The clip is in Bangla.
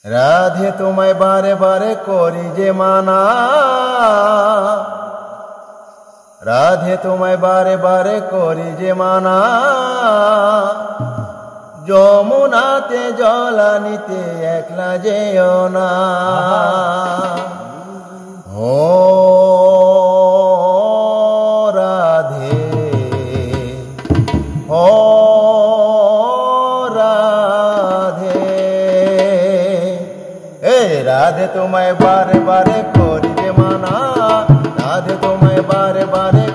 রাধে তোমায় বারে বারে করি যে মানা, রাধে তোমায় বারে বারে করি যে মানা, যমুনাতে জল আনিতে একলা যেও না। ও রাধে, ও রাধে, রাধে তোমায় বারে বারে করি যে মানা, রাধে তোমায় বারে বারে